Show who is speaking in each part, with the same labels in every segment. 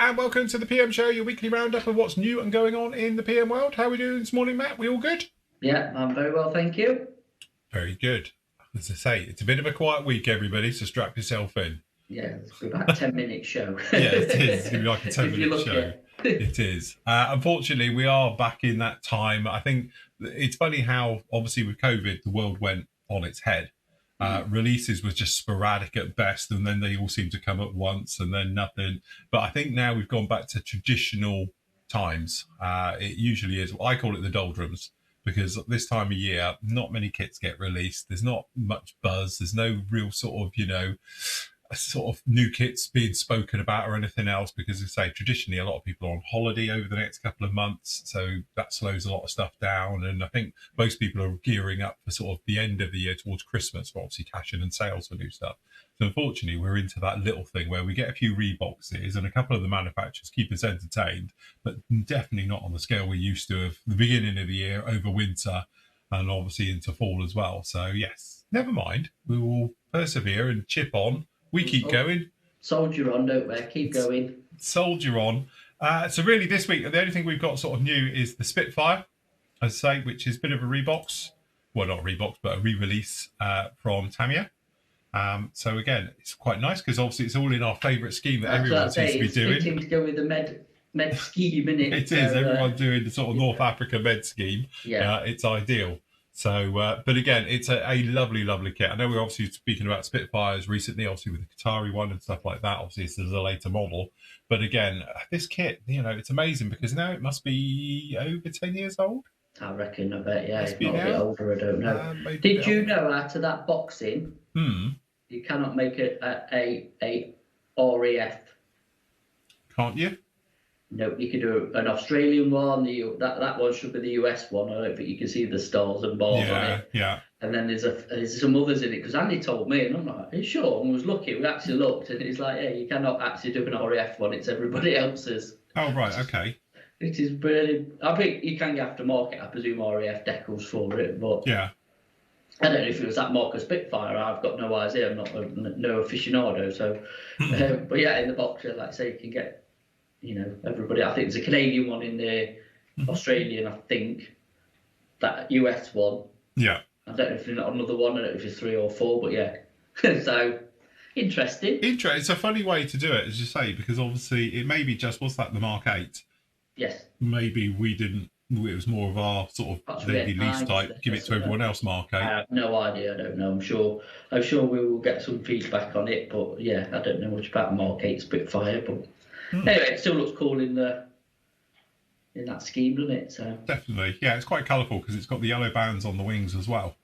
Speaker 1: and welcome to the PM Show, your weekly roundup of what's new and going on in the PM world. How are we doing this morning, Matt? We all good?
Speaker 2: Yeah, I'm very well, thank you.
Speaker 1: Very good. As I say, it's a bit of a quiet week, everybody, so strap yourself in.
Speaker 2: Yeah, it's about a 10-minute show.
Speaker 1: Yeah, it is. It's going to be like a 10-minute show. It is. Unfortunately, we are back in that time. I think it's funny how, obviously, with COVID, the world went on its head. Releases were just sporadic at best, and then they all seem to come at once, and then nothing. But I think now we've gone back to traditional times. It usually is. I call it the doldrums, because this time of year, not many kits get released. There's not much buzz. There's no real sort of new kits being spoken about or anything else, because as I say, traditionally a lot of people are on holiday over the next couple of months, so that slows a lot of stuff down. And I think most people are gearing up for sort of the end of the year towards Christmas for obviously cash in and sales for new stuff. So unfortunately we're into that little thing where we get a few reboxes and a couple of the manufacturers keep us entertained, but definitely not on the scale we're used to of the beginning of the year over winter and obviously into fall as well. So yes, never mind, we will persevere and chip on. We keep going.
Speaker 2: Soldier on, don't we? Keep going.
Speaker 1: Soldier on. So really this week, the only thing we've got sort of new is the Spitfire, as I say, which is a bit of a rebox. Well, not a rebox, but a re-release from Tamiya. So again, it's quite nice because obviously it's all in our favourite scheme that everyone seems to be doing.
Speaker 2: It's fitting to go with the med scheme, isn't it?
Speaker 1: It is. Everyone's doing the sort of North Africa med scheme.
Speaker 2: Yeah.
Speaker 1: It's ideal. So, but again, it's a lovely, lovely kit. I know we're obviously speaking about Spitfires recently, obviously with the Qatari one and stuff like that. Obviously, this is a later model. But again, this kit, it's amazing because now it must be over 10 years old.
Speaker 2: I reckon, I bet, yeah. It's not a bit older, I don't know. Did you know out of that boxing, you cannot make a RAF?
Speaker 1: Can't you?
Speaker 2: No, you could do an Australian one. That one should be the US one. I don't think you can see the stars and bars on it.
Speaker 1: Yeah.
Speaker 2: And then there's some others in it because Andy told me, and I'm like, are you sure? And was looking. We actually looked, and it's like, yeah, you cannot actually do an RAF one. It's everybody else's.
Speaker 1: Oh right, okay.
Speaker 2: It is brilliant. I think you can get aftermarket. I presume RAF decals for it, but
Speaker 1: yeah.
Speaker 2: I don't know if it was that mark of Spitfire. I've got no idea. I'm not no aficionado. So, but yeah, in the box, like I say, you can get. Everybody. I think there's a Canadian one in there, Australian, I think, that US one.
Speaker 1: Yeah.
Speaker 2: I don't know if there's another one. I don't know if it's 3 or 4, but yeah. So, interesting.
Speaker 1: It's a funny way to do it, as you say, because obviously it may be just, what's that, the Mark 8?
Speaker 2: Yes.
Speaker 1: Maybe we didn't, it was more of our sort of lady lease type, give it to everyone else, Mark 8.
Speaker 2: I have no idea, I don't know. I'm sure we will get some feedback on it, but yeah, I don't know much about Mark 8 Spitfire, but... Anyway, it still looks cool in that scheme, doesn't it? So
Speaker 1: definitely, yeah, it's quite colourful because it's got the yellow bands on the wings as well,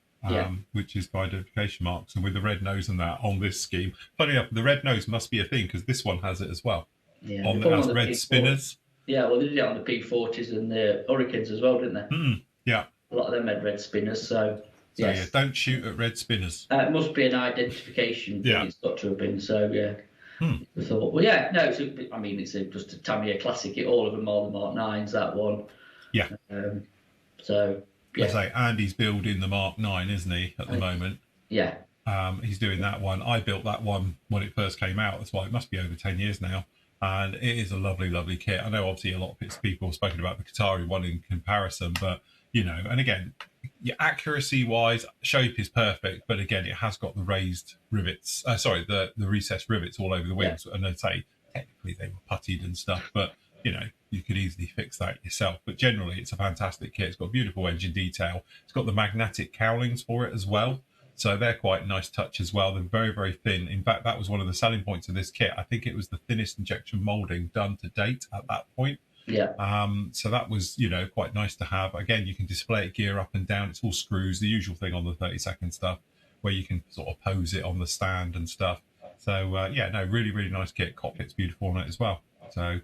Speaker 1: which is by identification marks, and with the red nose and that on this scheme. Funny enough, the red nose must be a thing because this one has it as well.
Speaker 2: Yeah,
Speaker 1: on the red spinners.
Speaker 2: Yeah, well, they did it on the P40s and the Hurricanes as well, didn't they?
Speaker 1: Yeah,
Speaker 2: a lot of them had red spinners, so
Speaker 1: yes. Yeah, don't shoot at red spinners.
Speaker 2: It must be an identification thing. It's got to have been. So yeah. I thought, well, yeah, no, it's just a Tamiya classic. All of them are the Mark 9s, that one.
Speaker 1: Yeah.
Speaker 2: So, yeah.
Speaker 1: I say, Andy's building the Mark 9, isn't he, at the moment?
Speaker 2: Yeah.
Speaker 1: He's doing that one. I built that one when it first came out. That's why it must be over 10 years now. And it is a lovely, lovely kit. I know, obviously, a lot of people have spoken about the Qatari one in comparison, but, and again, accuracy-wise, shape is perfect, but again, it has got the raised rivets. The recessed rivets all over the wings. Yeah. And I'd say technically they were puttied and stuff, but you could easily fix that yourself. But generally, it's a fantastic kit. It's got beautiful engine detail. It's got the magnetic cowlings for it as well, so they're quite a nice touch as well. They're very, very thin. In fact, that was one of the selling points of this kit. I think it was the thinnest injection molding done to date at that point.
Speaker 2: Yeah.
Speaker 1: So that was, quite nice to have. Again, you can display it gear up and down. It's all screws, the usual thing on the 30-second stuff, where you can sort of pose it on the stand and stuff. So, really, really nice kit. Cockpit's beautiful on it as well. So,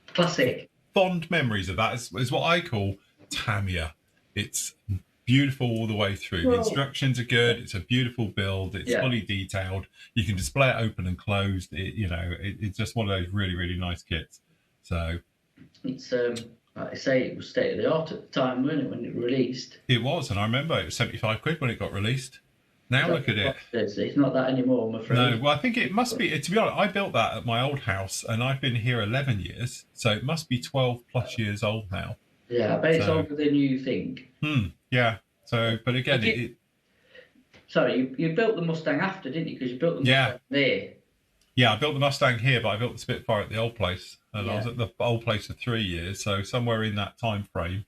Speaker 2: classic.
Speaker 1: Fond memories of that is what I call Tamiya. It's beautiful all the way through. The instructions are good. It's a beautiful build. It's fully detailed. You can display it open and closed. It's just one of those really, really nice kits. So...
Speaker 2: It's like I say, it was state of the art at the time, wasn't it, when it released?
Speaker 1: It was, and I remember it was £75 when it got released. Now look at it.
Speaker 2: It's not that anymore, I'm afraid.
Speaker 1: No, well, I think it must be. To be honest, I built that at my old house, and I've been here 11 years, so it must be 12 plus years old now.
Speaker 2: Yeah, I bet it's older than you think.
Speaker 1: Yeah. So, but again,
Speaker 2: sorry, you built the Mustang after, didn't you? Because you built the Mustang there.
Speaker 1: Yeah, I built the Mustang here, but I built the Spitfire at the old place, and I was at the old place for 3 years, so somewhere in that time frame.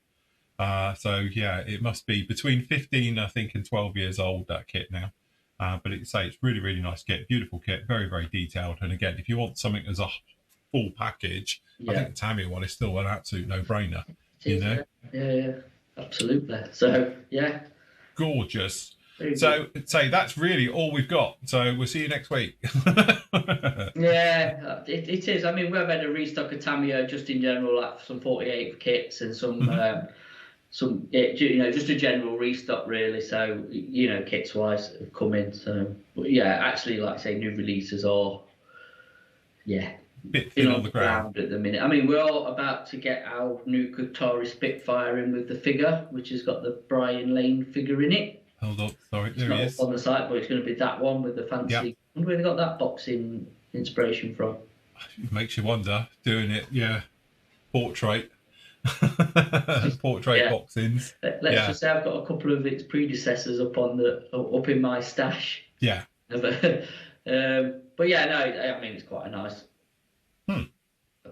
Speaker 1: So yeah, it must be between 15, I think, and 12 years old, that kit now. But it's really, really nice kit, beautiful kit, very, very detailed. And again, if you want something as a full package, I think the Tamiya one is still an absolute no-brainer.
Speaker 2: Yeah, absolutely. So yeah,
Speaker 1: gorgeous. So that's really all we've got. So we'll see you next week.
Speaker 2: Yeah, it is. I mean, we've had a restock of Tamiya just in general, like some 48 kits and some just a general restock really. So kits wise have come in. So but yeah, actually, like I say, new releases are
Speaker 1: bit thin on the ground
Speaker 2: at the minute. I mean, we're all about to get our new Qatari Spitfire in with the figure, which has got the Brian Lane figure in it.
Speaker 1: Hold on, sorry, there he is
Speaker 2: on the site, but it's going to be that one with the fancy. I wonder where they got that boxing inspiration from.
Speaker 1: It makes you wonder, doing it, portrait boxings.
Speaker 2: Let's just say I've got a couple of its predecessors up in my stash.
Speaker 1: Yeah.
Speaker 2: But yeah, no, I mean it's quite a nice,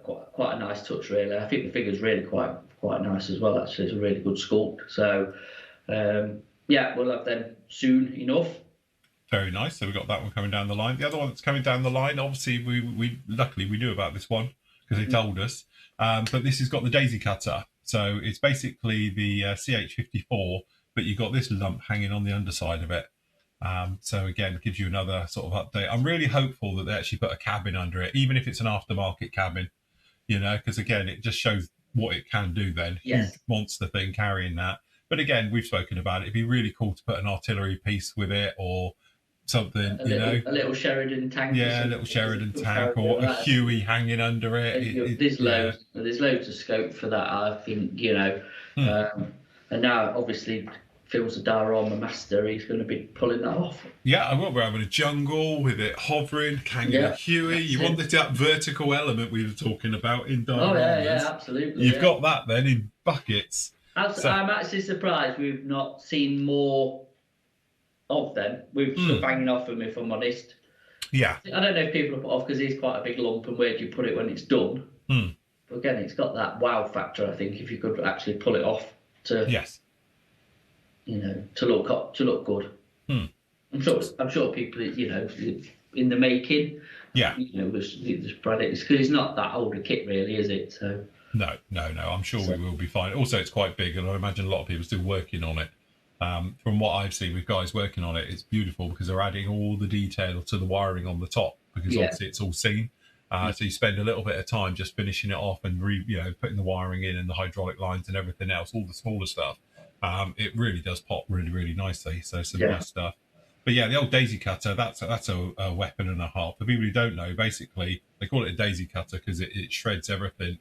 Speaker 2: quite a nice touch really. I think the figure's really quite nice as well. Actually, it's a really good sculpt. So. Yeah, we'll have them soon enough.
Speaker 1: Very nice. So we've got that one coming down the line. The other one that's coming down the line, obviously, we luckily we knew about this one because they told us. But this has got the daisy cutter. So it's basically the CH54, but you've got this lump hanging on the underside of it. So again, it gives you another sort of update. I'm really hopeful that they actually put a cabin under it, even if it's an aftermarket cabin, because again, it just shows what it can do then.
Speaker 2: Yes.
Speaker 1: Huge monster thing carrying that. But again, we've spoken about it. It'd be really cool to put an artillery piece with it or something,
Speaker 2: a little Sheridan tank.
Speaker 1: Yeah, a little Sheridan tank or a Huey hanging under it.
Speaker 2: There's loads of scope for that, I think, and now, obviously, Phil's a diorama master. He's going to be pulling that off.
Speaker 1: Yeah, I will. We're having a jungle with it hovering, hanging a Huey. You want that vertical element we were talking about in dioramas.
Speaker 2: Oh, yeah, absolutely.
Speaker 1: You've got that then in buckets.
Speaker 2: I'm actually surprised we've not seen more of them. We're still banging off them, if I'm honest.
Speaker 1: Yeah.
Speaker 2: I don't know if people are put off because he's quite a big lump and where do you put it when it's done? But again, it's got that wow factor, I think, if you could actually pull it off to to look good. I'm sure people, in the making.
Speaker 1: Yeah.
Speaker 2: There's products because it's not that old a kit, really, is it? So.
Speaker 1: No. I'm sure we will be fine. Also, it's quite big, and I imagine a lot of people are still working on it. From what I've seen with guys working on it, it's beautiful because they're adding all the detail to the wiring on the top because obviously it's all seen. So you spend a little bit of time just finishing it off and putting the wiring in and the hydraulic lines and everything else, all the smaller stuff. It really does pop really, really nicely. So some nice stuff. But yeah, the old daisy cutter, that's a weapon and a half. For people who don't know, basically they call it a daisy cutter because it shreds everything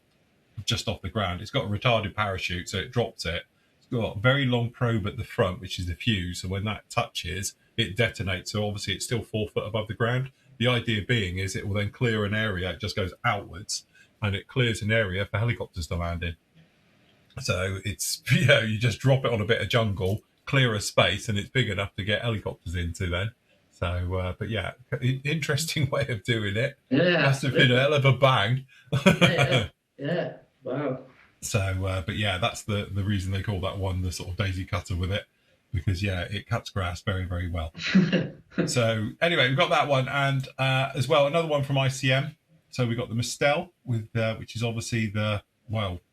Speaker 1: just off the ground. It's got a retarded parachute, so it drops it. It's got a very long probe at the front, which is the fuse. So when that touches, it detonates. So obviously it's still 4 foot above the ground. The idea being is it will then clear an area. It just goes outwards and it clears an area for helicopters to land in. So it's, you just drop it on a bit of jungle, clear a space, and it's big enough to get helicopters into then. So, but yeah, interesting way of doing it.
Speaker 2: Yeah.
Speaker 1: Must have been a hell of a bang.
Speaker 2: Yeah. Wow.
Speaker 1: So, but yeah, that's the reason they call that one the sort of daisy cutter with it, because it cuts grass very, very well. So anyway, we've got that one, and as well another one from ICM. So we got the Mistel with which is obviously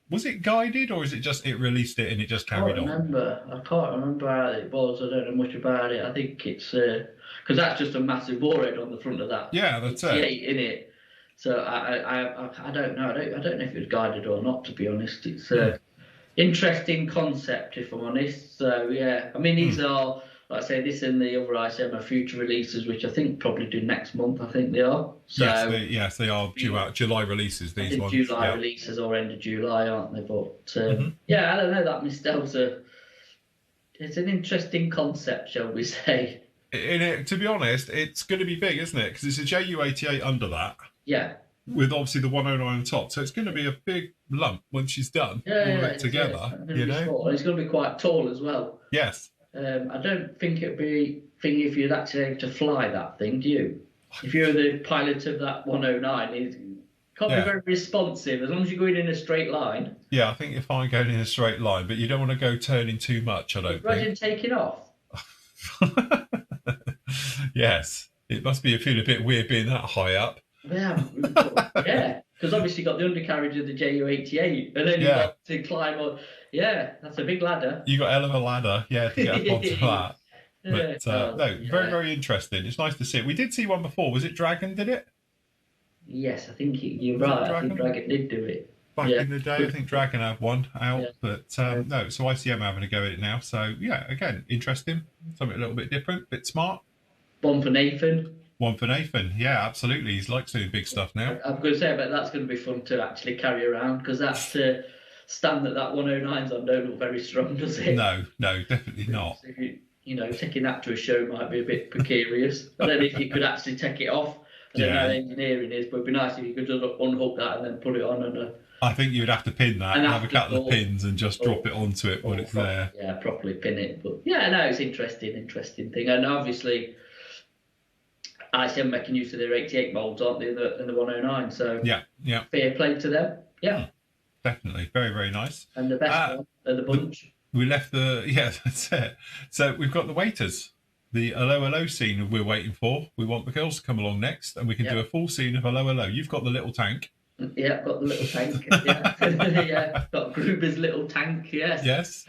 Speaker 1: was it guided or is it just it released it and it just carried on?
Speaker 2: I can't remember how it was. I don't know much about it. I think it's because that's just a massive warhead on the front of that.
Speaker 1: Yeah, that's it.
Speaker 2: In it. So I don't know. I don't know if it was guided or not. To be honest, it's an interesting concept. If I'm honest. So yeah, I mean these are, like I say, this and the other ICM are future releases, which I think probably do next month. I think they are. So
Speaker 1: yes, they are due out July releases. These ones,
Speaker 2: July releases or end of July, aren't they? But yeah, I don't know. That Mistel's it's an interesting concept, shall we say?
Speaker 1: To be honest, it's going to be big, isn't it? Because it's a JU88 under that.
Speaker 2: Yeah.
Speaker 1: With obviously the 109 on top, so it's going to be a big lump when she's done, all of it together. You know,
Speaker 2: and it's going to be quite tall as well.
Speaker 1: Yes.
Speaker 2: I don't think it'd be thingy if you'd actually able to fly that thing, do you? If you're the pilot of that 109, it can't be very responsive as long as you're going in a straight line.
Speaker 1: Yeah, I think if I'm going in a straight line, but you don't want to go turning too much, I don't think.
Speaker 2: Imagine taking off.
Speaker 1: Yes, it must be feeling a bit weird being that high up.
Speaker 2: Yeah, yeah, because obviously you've got the undercarriage of the JU88, and then you've got to climb on. Yeah, that's a big ladder.
Speaker 1: You got a hell of a ladder, to get up onto that. But very, very interesting. It's nice to see it. We did see one before. Was it Dragon? Did it?
Speaker 2: Yes, I think you're right. I think Dragon did do it.
Speaker 1: Back in the day, I think Dragon had one out, but no. So ICM having a go at it now. So yeah, again, interesting. Something a little bit different, bit smart.
Speaker 2: One for Nathan.
Speaker 1: One for Nathan, yeah, absolutely. He's likes doing big stuff now.
Speaker 2: I'm going to say, but that's going to be fun to actually carry around because that's stand that 109's on don't look very strong, does it?
Speaker 1: No, definitely not.
Speaker 2: So taking that to a show might be a bit precarious. I don't know if you could actually take it off. I don't know how engineering is, but it'd be nice if you could just unhook that and then put it on.
Speaker 1: I think you'd have to pin that and have a couple of pins and just drop it onto it when it's there.
Speaker 2: Yeah, properly pin it. But yeah, no, it's interesting thing. And obviously, ICM making use of their 88 molds, aren't they, in the 109? So
Speaker 1: yeah,
Speaker 2: fair play to them. Yeah,
Speaker 1: definitely, very, very nice.
Speaker 2: And the best one of the bunch.
Speaker 1: We left that's it. So we've got the waiters, the hello scene we're waiting for. We want the girls to come along next, and we can do a full scene of hello. You've got the little tank.
Speaker 2: Yeah, got the little tank. Yeah, got Gruber's little tank. Yes.
Speaker 1: Yes.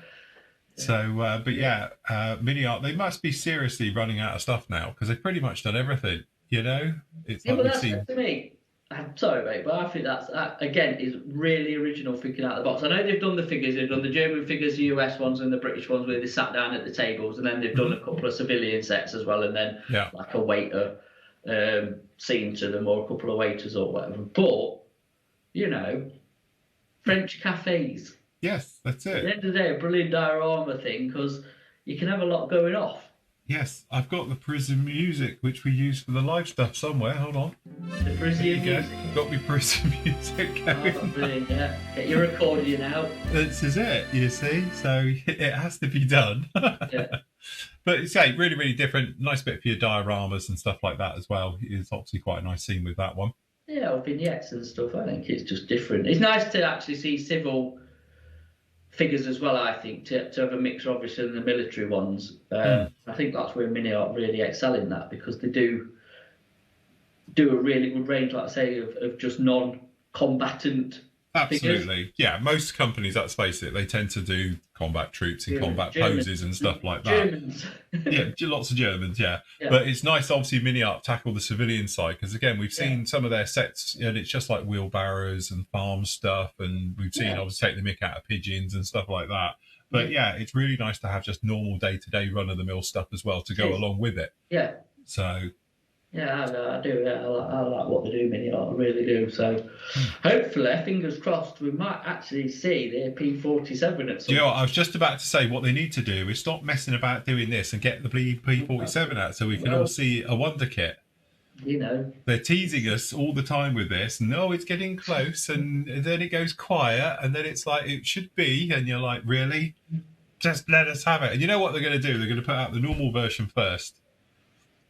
Speaker 1: So, but Mini Art, they must be seriously running out of stuff now because they've pretty much done everything. You know, it's
Speaker 2: but that's to me. I'm sorry, mate, but I think that again is really original thinking out of the box. I know they've done the figures, they've done the German figures, the US ones, and the British ones where they sat down at the tables, and then they've done a couple of civilian sets as well, and then like a waiter scene to them or a couple of waiters or whatever. But French cafes.
Speaker 1: Yes, that's it.
Speaker 2: At the end of the day, a brilliant diorama thing because you can have a lot going off.
Speaker 1: Yes, I've got the Prism music, which we use for the live stuff somewhere. Hold on.
Speaker 2: The Prism music.
Speaker 1: Got me Prism music going.
Speaker 2: Oh, brilliant, yeah. Get your accordion out.
Speaker 1: This is it, you see. So it has to be done.
Speaker 2: Yeah.
Speaker 1: But it's really, really different. Nice bit for your dioramas and stuff like that as well. It's obviously quite a nice scene with that one.
Speaker 2: Yeah, or vignettes and stuff. I think it's just different. It's nice to actually see civil figures as well, I think, to have a mix, obviously, in the military ones. I think that's where Mini Art really excel in that because they do a really good range, like I say, of just non-combatant
Speaker 1: Absolutely.
Speaker 2: figures.
Speaker 1: Yeah, most companies, let's face it, they tend to do combat troops and combat poses and stuff like that.
Speaker 2: Germans.
Speaker 1: Lots of Germans, But it's nice, obviously, Mini Art tackle the civilian side because, again, we've seen some of their sets and it's just like wheelbarrows and farm stuff, and we've seen, obviously, take the mick out of pigeons and stuff like that. But, it's really nice to have just normal day-to-day run-of-the-mill stuff as well to go along with it.
Speaker 2: Yeah.
Speaker 1: So...
Speaker 2: Yeah, I do. Yeah, I like what they do, Mini Art. I really do. So, hopefully, fingers crossed, we might actually see the P47 at some point.
Speaker 1: You know what, I was just about to say what they need to do is stop messing about doing this and get the P47 out so we can all see a wonder kit. They're teasing us all the time with this. No, it's getting close, and then it goes quiet, and then it's like it should be, and you're like, really? Just let us have it. And you know what they're going to do? They're going to put out the normal version first.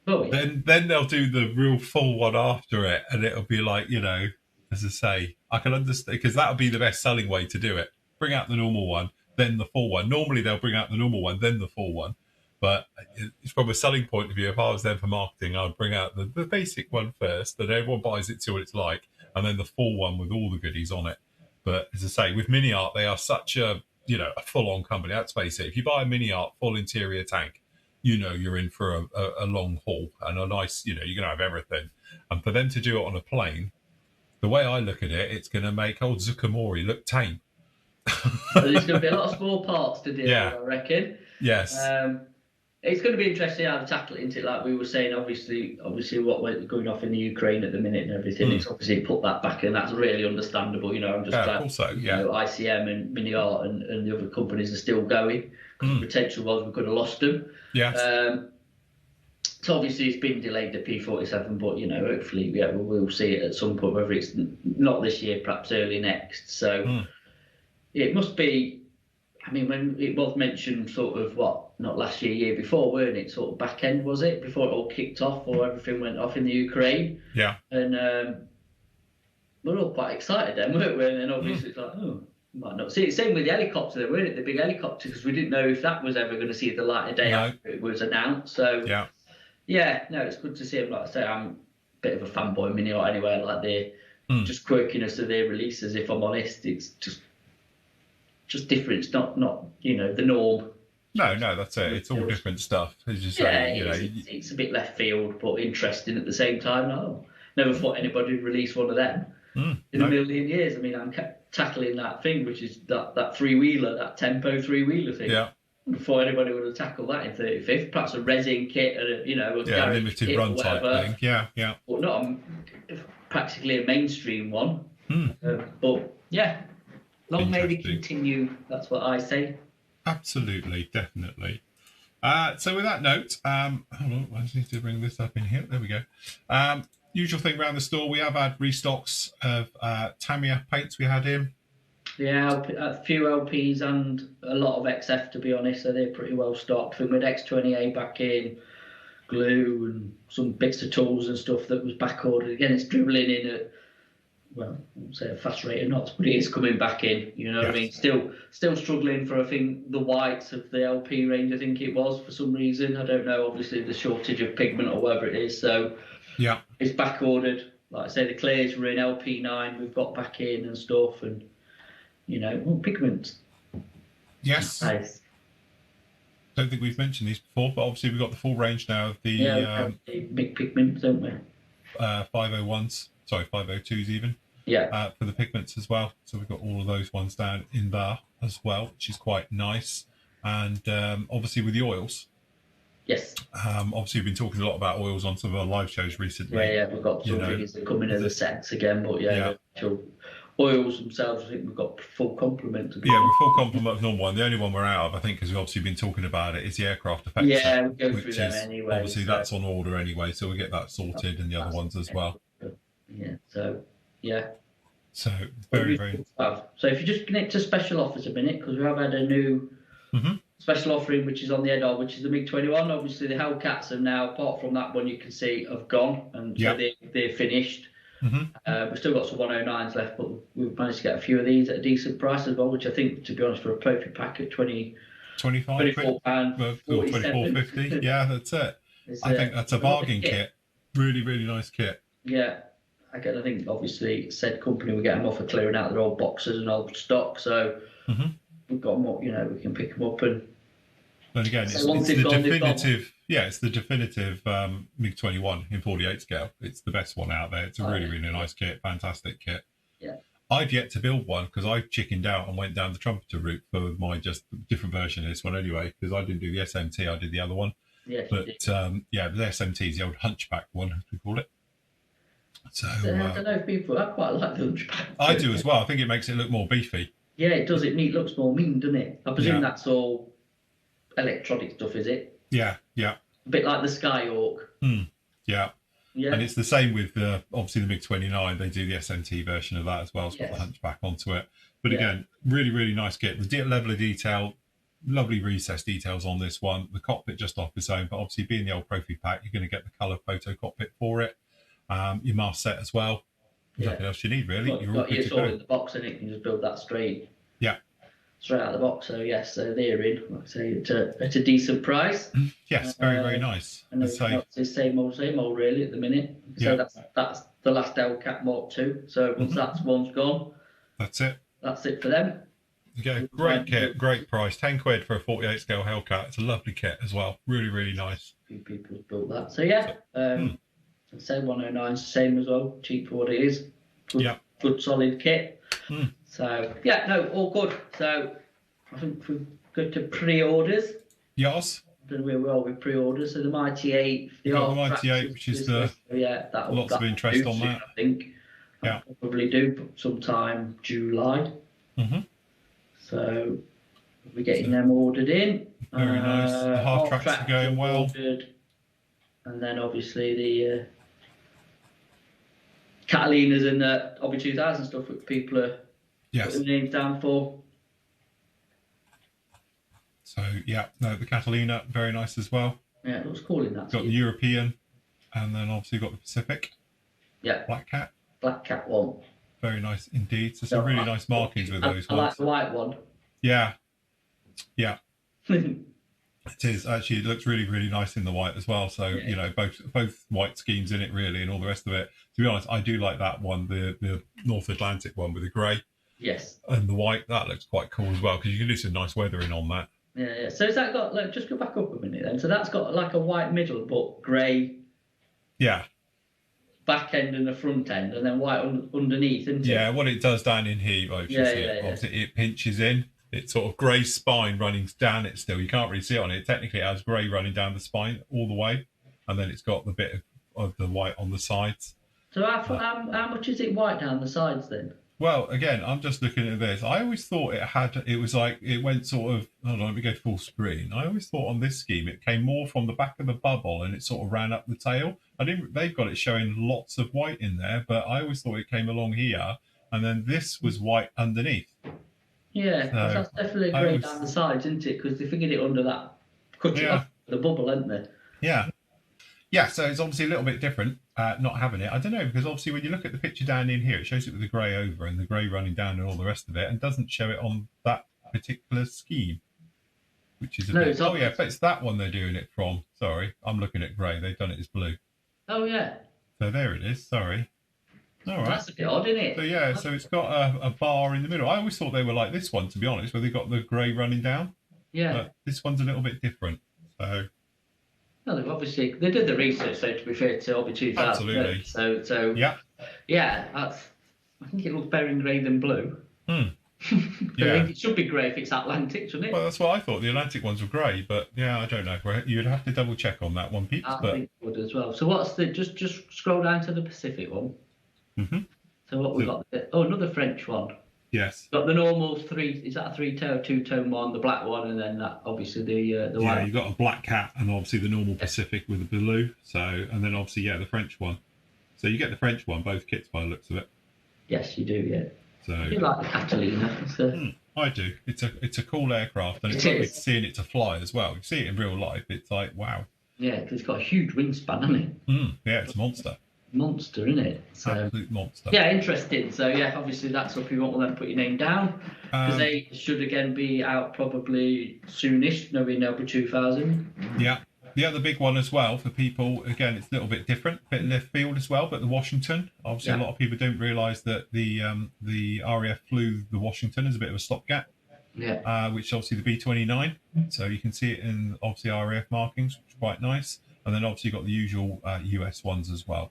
Speaker 2: Oh, yeah.
Speaker 1: Then they'll do the real full one after it, and it'll be like, as I say, I can understand because that'll be the best selling way to do it. Bring out the normal one, then the full one. Normally they'll bring out the normal one, then the full one. But from a selling point of view, if I was them for marketing, I'd bring out the basic one first, that everyone buys it to what it's like, and then the full one with all the goodies on it. But as I say, with Mini Art, they are such a full-on company. Let's face it, if you buy a Mini Art full interior tank, you're in for a long haul and a nice, you're going to have everything. And for them to do it on a plane, the way I look at it, it's going to make old Zucamori look tame.
Speaker 2: There's going to be a lot of small parts to deal with, I reckon.
Speaker 1: Yes.
Speaker 2: It's going to be interesting how to tackle it, isn't it? Like we were saying, obviously what we're going off in the Ukraine at the minute and everything, it's obviously put that back, and that's really understandable. I'm just glad ICM and Mini Art and the other companies are still going. The potential was we could have lost them.
Speaker 1: Yes.
Speaker 2: So obviously it's been delayed, the P47, but hopefully we'll see it at some point, whether it's not this year, perhaps early next. So it must be. I mean, when it was mentioned, sort of not last year before, weren't it? Sort of back end, was it, before it all kicked off or everything went off in the Ukraine?
Speaker 1: Yeah.
Speaker 2: And we're all quite excited then, weren't we? And then obviously it's like, might not see it. Same with the helicopter, there, weren't it? The big helicopter, because we didn't know if that was ever going to see the light of day after it was announced. So yeah, no, it's good to see them. Like I say, I'm a bit of a fanboy mini or anyway. I like the just quirkiness of their releases. If I'm honest, it's just different. It's not the norm.
Speaker 1: No, that's it. It's all different stuff. As you say,
Speaker 2: it's a bit left field, but interesting at the same time. No, never thought anybody would release one of them in a million years. I mean, I'm tackling that thing, which is that three-wheeler, that tempo three-wheeler thing.
Speaker 1: Yeah.
Speaker 2: Before anybody would have tackled that in 35th, perhaps a resin kit and a
Speaker 1: limited run type thing. Yeah.
Speaker 2: But not practically a mainstream one. But yeah, long may they continue. That's what I say.
Speaker 1: Absolutely, definitely. So with that note, hold on, I just need to bring this up in here. There we go. Usual thing around the store, we have had restocks of Tamiya paints we had in.
Speaker 2: Yeah, a few LPs and a lot of XF, to be honest, so they're pretty well stocked. I think with X20A back in, glue and some bits of tools and stuff that was back ordered. Again, it's dribbling in at, well, I won't say a fast rate of knots, but it is coming back in. You know what I mean? Still struggling for, I think, the whites of the LP range, I think it was, for some reason. I don't know, obviously, the shortage of pigment or whatever it is. So it's back ordered. Like I say, the clears were in LP9, we've got back in and stuff, and pigments.
Speaker 1: Yes.
Speaker 2: Nice.
Speaker 1: Don't think we've mentioned these before, but obviously we've got the full range now of the
Speaker 2: big pigments, don't we?
Speaker 1: 501s, sorry, 502s even.
Speaker 2: Yeah.
Speaker 1: For the pigments as well. So we've got all of those ones down in there as well, which is quite nice. And obviously with the oils.
Speaker 2: Yes.
Speaker 1: Obviously we've been talking a lot about oils on some of our live shows recently.
Speaker 2: Yeah, we've got some figures that come in as a sets again, but the actual oils themselves, I think we've got full complement.
Speaker 1: We're full complement of normal one. The only one we're out of, I think, because we've obviously been talking about it, is the aircraft effects.
Speaker 2: Yeah, we go through them anyway.
Speaker 1: Obviously, that's on order anyway, so we'll get that sorted and the other ones as well.
Speaker 2: Yeah, so, yeah.
Speaker 1: So, very, very...
Speaker 2: So if you just connect to special offers a minute, because we have had a new special offering, which is on the head-on, which is the MiG-21. Obviously, the Hellcats have now, apart from that one you can see, have gone, and so they're finished. We've still got some 109s left, but we've managed to get a few of these at a decent price as well, which I think, to be honest, for a Profi pack at £24,
Speaker 1: £24.50. Yeah, that's it. I think that's a bargain kit. Really, really nice kit.
Speaker 2: Yeah. Again, I think obviously said company will get them off for clearing out their old boxes and old stock, so we've got them up, we can pick them up and.
Speaker 1: And again, it's the definitive. Yeah, it's the definitive MiG-21 in 48 scale. It's the best one out there. It's a really, really nice kit, fantastic kit.
Speaker 2: Yeah.
Speaker 1: I've yet to build one because I chickened out and went down the trumpeter route for my just different version of this one anyway, because I didn't do the SMT, I did the other one.
Speaker 2: Yeah,
Speaker 1: but the SMT is the old hunchback one, as we call it. So
Speaker 2: I don't know if people, I quite like the hunchback.
Speaker 1: I do as well. I think it makes it look more beefy.
Speaker 2: Yeah, it does. It looks more mean, doesn't it? I presume that's all electronic stuff, is it?
Speaker 1: Yeah.
Speaker 2: A bit like the Skyhawk.
Speaker 1: Yeah. And it's the same with obviously the MiG-29. They do the SMT version of that as well. It's got the hunchback onto it. But again, really, really nice kit. The level of detail, lovely recessed details on this one. The cockpit just off its own, but obviously being the old Profi pack, you're going to get the colour photo cockpit for it. Your mast set as well. Nothing else you need really. You're all good to go.
Speaker 2: In the box and you can just build that straight.
Speaker 1: Yeah.
Speaker 2: Straight out of the box. So yes, they're in. Like I say, at a decent price.
Speaker 1: Yes, very, very nice.
Speaker 2: And it's the same old really at the minute. So that's the last Hellcat Mark II. So once that one's gone,
Speaker 1: that's it.
Speaker 2: That's it for them.
Speaker 1: Okay, great kit, great price. 10 quid for a 48 scale Hellcat. It's a lovely kit as well. Really, really nice.
Speaker 2: A few people have built that. So yeah, I'd say 109's the same as well. Cheap for what it is. Good solid kit. So yeah, no, all good. So I think we've got to pre-orders.
Speaker 1: Yes.
Speaker 2: I don't know where we are with pre-orders. So the Mighty 8, the
Speaker 1: Mighty 8, which is the lots of interest on that.
Speaker 2: I think. I'll probably do sometime July. So we're getting them ordered in.
Speaker 1: Very nice. The half tracks are going well.
Speaker 2: and then obviously the Catalinas and the Hobby 2000 stuff that people are putting names down for.
Speaker 1: So yeah, no, the Catalina, very nice as well.
Speaker 2: Yeah, it looks cool in that.
Speaker 1: Got the European, and then obviously got the Pacific.
Speaker 2: Yeah.
Speaker 1: Black Cat
Speaker 2: one.
Speaker 1: Very nice indeed. So some really nice markings with those ones.
Speaker 2: I like the white one.
Speaker 1: Yeah. It is actually. It looks really, really nice in the white as well. So you know, both white schemes in it really, and all the rest of it. To be honest, I do like that one, the North Atlantic one with the grey.
Speaker 2: Yes.
Speaker 1: And the white, that looks quite cool as well, because you can do some nice weathering on that.
Speaker 2: Yeah. So has that got? Just go back up a minute then. So that's got like a white middle, but grey.
Speaker 1: Yeah.
Speaker 2: Back end and the front end, and then white underneath, isn't it?
Speaker 1: Yeah. What it does down in here, obviously it pinches in. It's sort of grey spine running down it still. You can't really see it on it. Technically, it has grey running down the spine all the way, and then it's got the bit of the white on the sides.
Speaker 2: So how much is it white down the sides then?
Speaker 1: Well, again, I'm just looking at this. I always thought it was like it went sort of. Hold on, let me go full screen. I always thought on this scheme it came more from the back of the bubble and it sort of ran up the tail. They've got it showing lots of white in there, but I always thought it came along here, and then this was white underneath.
Speaker 2: Yeah, so that's definitely grey down the sides, isn't it? Because they figured it under that, cut it off the bubble, hadn't they?
Speaker 1: Yeah. Yeah, so it's obviously a little bit different not having it. I don't know, because obviously when you look at the picture down in here, it shows it with the grey over and the grey running down and all the rest of it, and doesn't show it on that particular scheme, which is but it's that one they're doing it from. Sorry, I'm looking at grey. They've done it as blue.
Speaker 2: Oh, yeah.
Speaker 1: So there it is. Sorry. All right.
Speaker 2: That's a bit odd, isn't it?
Speaker 1: So yeah, so it's got a bar in the middle. I always thought they were like this one, to be honest, where they got the grey running down.
Speaker 2: Yeah.
Speaker 1: But this one's a little bit different. So.
Speaker 2: Well, they did the research, though, to be fair to Hobby 2000.
Speaker 1: Absolutely.
Speaker 2: So yeah, I think it looks better in grey than blue.
Speaker 1: Yeah.
Speaker 2: I think it should be grey if it's Atlantic, shouldn't it?
Speaker 1: Well, that's what I thought. The Atlantic ones were grey, but yeah, I don't know. You'd have to double check on that one, Peeps.
Speaker 2: I think it would as well. So what's the just scroll down to the Pacific one.
Speaker 1: Mm-hmm.
Speaker 2: So what we got? Oh, another French one.
Speaker 1: Yes.
Speaker 2: Got the normal three. Is that a 3-tone, 2-tone one? The black one, and then that obviously the white.
Speaker 1: Yeah, you got a black cat, and obviously the normal Pacific with the blue. So, and then obviously the French one. So you get the French one, both kits by the looks of it.
Speaker 2: Yes, you do. Yeah.
Speaker 1: So
Speaker 2: you like the Catalina?
Speaker 1: I do. It's a cool aircraft, and it's lovely seeing it to fly as well. You see it in real life. It's like wow.
Speaker 2: Yeah, because it's got a huge wingspan, hasn't it?
Speaker 1: Yeah, it's a monster.
Speaker 2: Monster, isn't it? So,
Speaker 1: absolute monster.
Speaker 2: Yeah, interesting. So yeah, obviously that's up. You want them to put your name down because they should again be out probably soonish. Knowing Hobby 2000.
Speaker 1: Yeah. The other big one as well for people, again, it's a little bit different, bit left field as well, but the Washington. Obviously, a lot of people don't realise that the RAF flew the Washington as a bit of a stopgap.
Speaker 2: Yeah.
Speaker 1: Which obviously the B-29. So you can see it in obviously RAF markings, which is quite nice. And then obviously you've got the usual US ones as well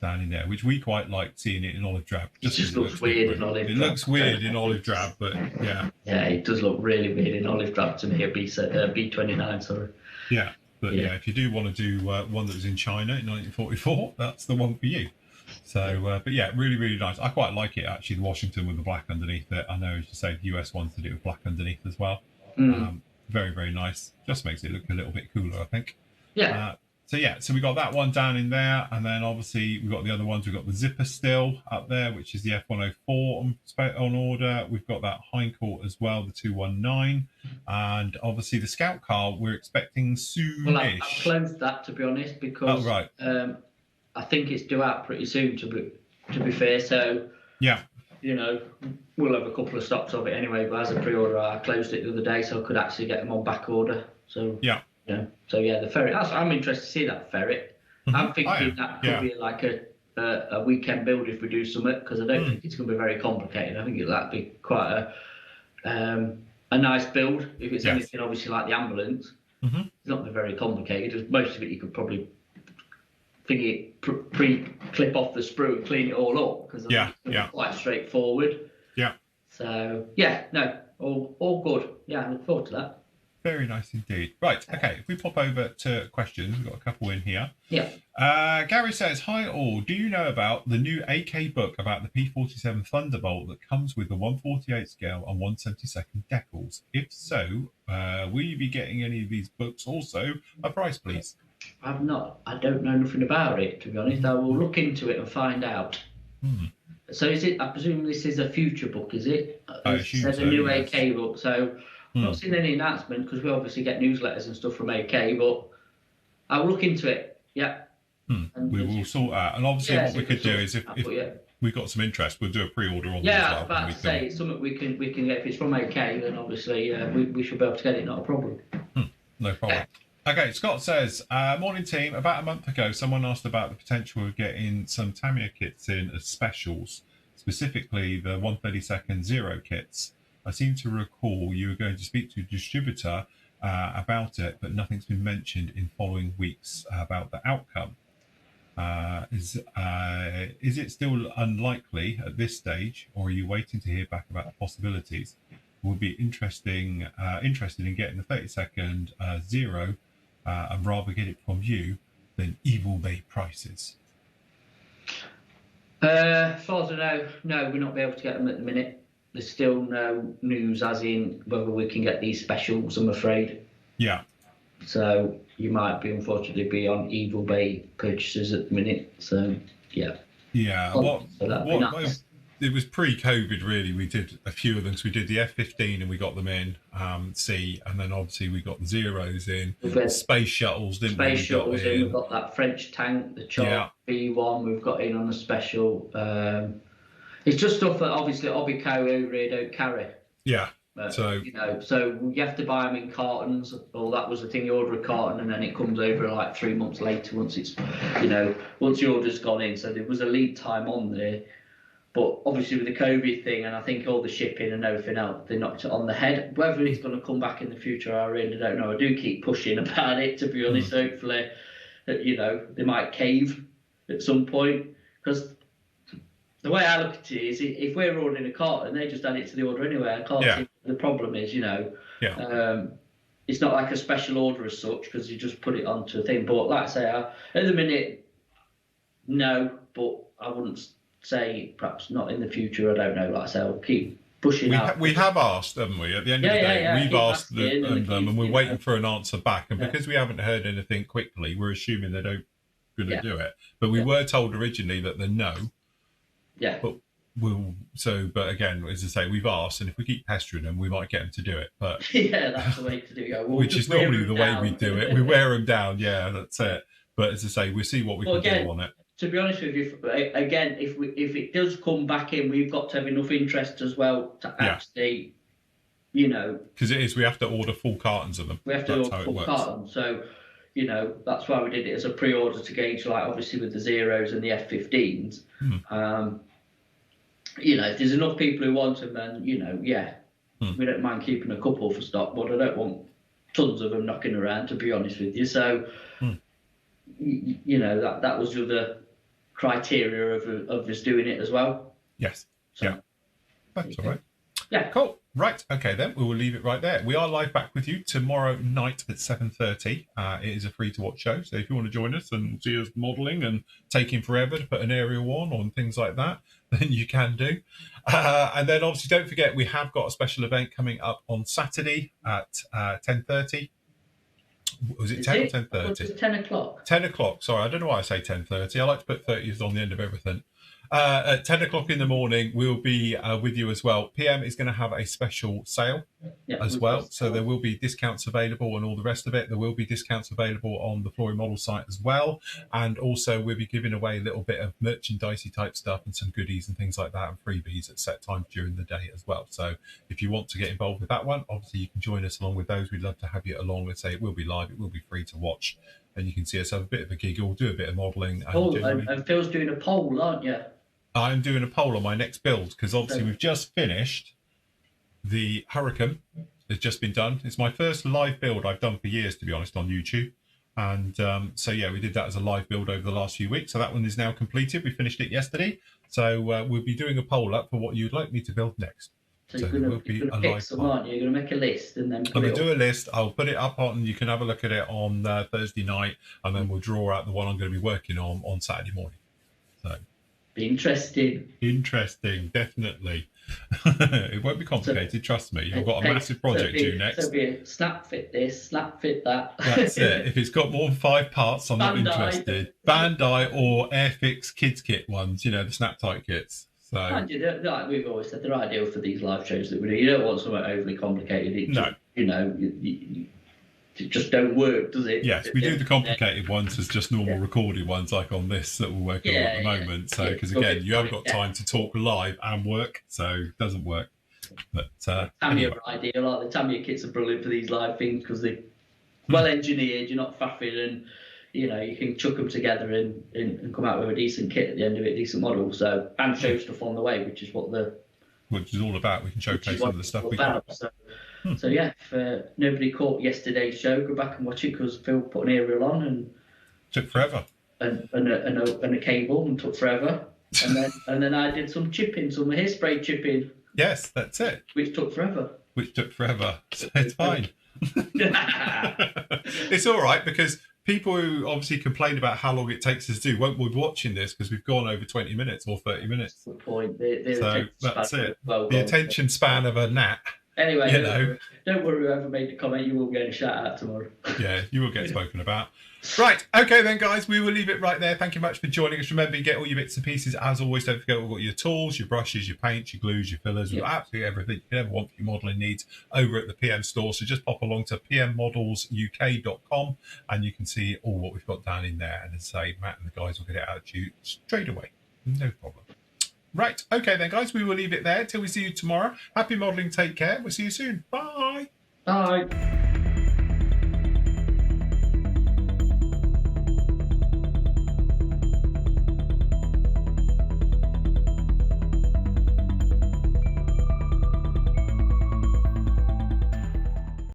Speaker 1: down in there, which we quite like seeing it in olive drab.
Speaker 2: It just looks weird in olive drab.
Speaker 1: It looks weird in olive drab, but yeah.
Speaker 2: Yeah, it does look really weird in olive drab to me, a B-29, sorry.
Speaker 1: Yeah. But yeah, if you do want to do one that was in China in 1944, that's the one for you. So, but yeah, really, really nice. I quite like it actually, the Washington with the black underneath it. I know, as you say, the US ones to do with black underneath as well. Very, very nice. Just makes it look a little bit cooler, I think.
Speaker 2: Yeah.
Speaker 1: So we got that one down in there, and then obviously we've got the other ones. We've got the Zipper still up there, which is the F104 on order. We've got that Hindcourt as well, the 219, and obviously the Scout car we're expecting soonish.
Speaker 2: Well, I've closed that, to be honest, because I think it's due out pretty soon. To be fair, so yeah, you know, we'll have a couple of stocks of it anyway. But as a pre-order, I closed it the other day, so I could actually get them on back order. So yeah. Yeah. So yeah, the ferret. I'm interested to see that ferret. I'm thinking that could be like a weekend build if we do something, because I don't think it's going to be very complicated. I think that'd be quite a nice build if it's anything obviously like the ambulance. It's not going to be very complicated. Most of it you could probably pre-clip off the sprue and clean it all up, because it's quite straightforward. Yeah. So yeah, no, all good. Yeah, I look forward to that.
Speaker 1: Very nice indeed. Right, okay, if we pop over to questions, we've got a couple in here.
Speaker 2: Yeah.
Speaker 1: Gary says, hi all, do you know about the new AK book about the P-47 Thunderbolt that comes with the 148 scale and 172nd decals? If so, will you be getting any of these books? Also, a price, please.
Speaker 2: I've not. I don't know nothing about it, to be honest. I will look into it and find out. So is it? I presume this is a future book, is it?
Speaker 1: I assume so,
Speaker 2: a new
Speaker 1: yes.
Speaker 2: AK book. So I've not seen any announcement because we obviously get newsletters and stuff from AK, but I will look into it. Yeah.
Speaker 1: We will sort out. And obviously, what we could do is if we've got some interest, we'll do a pre-order on them as well.
Speaker 2: Yeah, I was about to say it's something we can get. If it's from AK, then obviously we should be able to get it. Not a problem.
Speaker 1: No problem. Okay, Scott says, morning team. About a month ago, someone asked about the potential of getting some Tamiya kits in as specials, specifically the 132nd Zero kits. I seem to recall you were going to speak to a distributor about it, but nothing's been mentioned in following weeks about the outcome. Is it still unlikely at this stage, or are you waiting to hear back about the possibilities? We'll be interested in getting the 32nd Zero, and rather get it from you than Evil Bay prices.
Speaker 2: As far as I know, no, we're not be able to get them at the minute. There's still no news as in whether we can get these specials, I'm afraid.
Speaker 1: Yeah.
Speaker 2: So you might be, unfortunately, be on Evil Bay purchases at the minute. So, yeah.
Speaker 1: Yeah. It was pre-COVID, really. We did a few of them. So we did the F-15 and we got them in, C, and then obviously we got the Zeros in. The space shuttles, didn't we?
Speaker 2: Space shuttles in. We've got that French tank, the Chart B1 we've got in on the special. It's just stuff that obviously Obico over here don't carry.
Speaker 1: Yeah.
Speaker 2: So you have to buy them in cartons. Well, that was the thing. You order a carton and then it comes over like 3 months later once it's, once the order's gone in. So there was a lead time on there. But obviously with the COVID thing and I think all the shipping and everything else, they knocked it on the head. Whether it's going to come back in the future, I really don't know. I do keep pushing about it, to be honest. Hopefully, they might cave at some point. Because the way I look at it is, if we're ordering a carton, they just add it to the order anyway. I can't see what the problem is, It's not like a special order as such, because you just put it onto a thing. But like I say, at the minute, no, but I wouldn't say perhaps not in the future. I don't know. Like I say, I'll keep pushing out.
Speaker 1: We have asked, haven't we? At the end of the day, we've asked them, and we're waiting for an answer back. And because we haven't heard anything quickly, we're assuming they don't going to do it. But we were told originally that they're no.
Speaker 2: Yeah.
Speaker 1: But but again, as I say, we've asked, and if we keep pestering them, we might get them to do it. But
Speaker 2: that's the way to do it.
Speaker 1: Which is normally the way we do it. We wear them down. Yeah, that's it. But as I say, we'll see what we can do on it.
Speaker 2: To be honest with you, again, if it does come back in, we've got to have enough interest as well to actually,
Speaker 1: Because it is, we have to order full cartons of them.
Speaker 2: We have to order full cartons. So, that's why we did it as a pre-order to gauge, like, obviously with the Zeros and the F-15s. If there's enough people who want them, then, we don't mind keeping a couple for stock, but I don't want tons of them knocking around, to be honest with you. So, that was the other criteria of us doing it as well.
Speaker 1: Yes. So, that's all right.
Speaker 2: Yeah.
Speaker 1: Cool. Right. Okay, then we will leave it right there. We are live back with you tomorrow night at 7:30. It is a free to watch show. So if you want to join us and see us modelling and taking forever to put an aerial on things like that, then you can do. And then obviously don't forget, we have got a special event coming up on Saturday at 10:30. Was it 10 or 10:30?
Speaker 2: It's 10 o'clock.
Speaker 1: 10 o'clock. Sorry, I don't know why I say 10:30. I like to put 30s on the end of everything. At 10 o'clock in the morning, we'll be with you as well. PM is going to have a special sale as well. So there will be discounts available and all the rest of it. There will be discounts available on the Flooring Model site as well. And also we'll be giving away a little bit of merchandisey type stuff and some goodies and things like that and freebies at set times during the day as well. So if you want to get involved with that one, obviously you can join us along with those. We'd love to have you along. Let's say it will be live. It will be free to watch. And you can see us have a bit of a giggle, do a bit of modelling.
Speaker 2: And Phil's doing a poll, aren't you?
Speaker 1: I'm doing a poll on my next build because obviously we've just finished the Hurricane. It's just been done. It's my first live build I've done for years, to be honest, on YouTube. And we did that as a live build over the last few weeks. So that one is now completed. We finished it yesterday. So we'll be doing a poll up for what you'd like me to build next.
Speaker 2: So you're going to pick some, aren't you? You're going to make a list and then
Speaker 1: I'm going to do a list. I'll put it up on, you can have a look at it on Thursday night, and then we'll draw out the one I'm going to be working on Saturday morning. So
Speaker 2: interesting,
Speaker 1: definitely. It won't be complicated, trust me. I've got a massive project due next.
Speaker 2: So be a snap fit this, snap fit that.
Speaker 1: That's it. If it's got more than 5 parts, I'm not interested. Bandai or Airfix Kids Kit ones, you know, the snap tight kits. So,
Speaker 2: and like we've always said, they're ideal for these live shows that we do. You don't want something overly complicated. It
Speaker 1: no.
Speaker 2: Just, you know, it just don't work, does it?
Speaker 1: Yes, we do the complicated ones as just normal recorded ones, like on this that we're working on at the moment. So, because again, you haven't got time to talk live and work, so it doesn't work. But
Speaker 2: Tamiya are ideal. Like the Tamiya kits are brilliant for these live things because they're well engineered. You're not faffing, and you know you can chuck them together and come out with a decent kit at the end of it, a decent model. So and show stuff on the way, which is what
Speaker 1: which is all about. We can showcase some of the stuff we got.
Speaker 2: So yeah, if nobody caught yesterday's show, go back and watch it because Phil put an aerial on and
Speaker 1: took forever,
Speaker 2: and a cable and took forever, and then I did some chipping, some hairspray chipping.
Speaker 1: Yes, that's it.
Speaker 2: Which took forever.
Speaker 1: So it's fine. It's all right because people who obviously complain about how long it takes us to do won't be watching this because we've gone over 20 minutes or 30 minutes.
Speaker 2: That's the point.
Speaker 1: So that's it. The attention span of a gnat.
Speaker 2: Anyway, don't worry, whoever made the comment, you will get a shout out tomorrow.
Speaker 1: Yeah, you will get spoken about. Right, okay then, guys, we will leave it right there. Thank you much for joining us. Remember, you get all your bits and pieces. As always, don't forget we've got your tools, your brushes, your paints, your glues, your fillers, absolutely everything you can ever want for your modelling needs over at the PM store. So just pop along to pmmodelsuk.com and you can see all what we've got down in there. And as I say, Matt and the guys will get it out to you straight away. No problem. Right, okay then, guys, we will leave it there till we see you tomorrow. Happy modelling, take care. We'll see you soon. Bye.
Speaker 2: Bye.